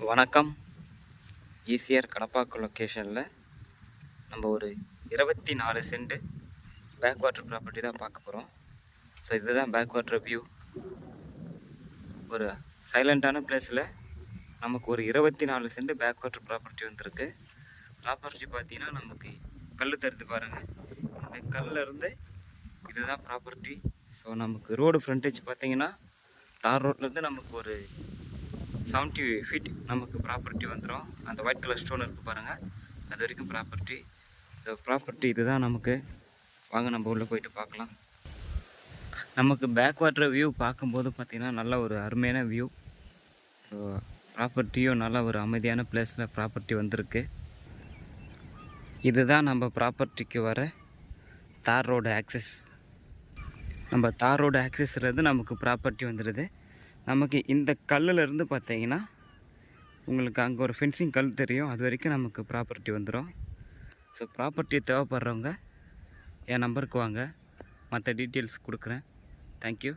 வணக்கம். ஈசிஆர் கடப்பாக்கம் லொக்கேஷனில் நம்ம ஒரு 24 சென்ட் பேக் வாட்டர் ப்ராப்பர்ட்டி தான் பார்க்க போகிறோம். ஸோ இதுதான் பேக் வாட்டர் வியூ. ஒரு சைலண்ட்டான பிளேஸில் நமக்கு ஒரு 24 சென்ட் பேக் வாட்டர் ப்ராப்பர்ட்டி வந்திருக்கு. ப்ராப்பர்ட்டி பார்த்தீங்கன்னா நமக்கு கல் தருது பாருங்கள். இந்த கல்லிருந்து இதுதான் ப்ராப்பர்ட்டி. ஸோ நமக்கு ரோடு ஃப்ரண்டேஜ் பார்த்தீங்கன்னா தார் ரோட்லேருந்து நமக்கு ஒரு 70 ஃபீட் நமக்கு ப்ராப்பர்ட்டி வந்துடும். அந்த ஒயிட் கலர் ஸ்டோன் இருக்குது பாருங்கள், அது வரைக்கும் ப்ராப்பர்ட்டி. இந்த ப்ராப்பர்ட்டி இதுதான் நமக்கு. வாங்க நம்ம உள்ளே போயிட்டு பார்க்கலாம். நமக்கு பேக் வாட்டர் வியூ பார்க்கும்போது பார்த்திங்கன்னா நல்ல ஒரு அருமையான வியூ. ஸோ ப்ராப்பர்ட்டியும் நல்ல ஒரு அமைதியான பிளேஸில் ப்ராப்பர்ட்டி வந்திருக்கு. இதுதான் நம்ம ப்ராப்பர்ட்டிக்கு வர தார் ரோடு ஆக்சஸ். நம்ம தார் ரோடு ஆக்சஸ்லேருந்து நமக்கு ப்ராப்பர்ட்டி வந்துடுது. நமக்கு இந்த கல்லிலேருந்து பார்த்தீங்கன்னா உங்களுக்கு அங்கே ஒரு ஃபென்சிங் கல் தெரியும், அது வரைக்கும் நமக்கு ப்ராப்பர்ட்டி வந்துடும். ஸோ ப்ராப்பர்ட்டி தேவைப்படுறவங்க என் நம்பருக்கு வாங்க, மற்ற டீட்டெயில்ஸ் கொடுக்குறேன். தேங்க்யூ.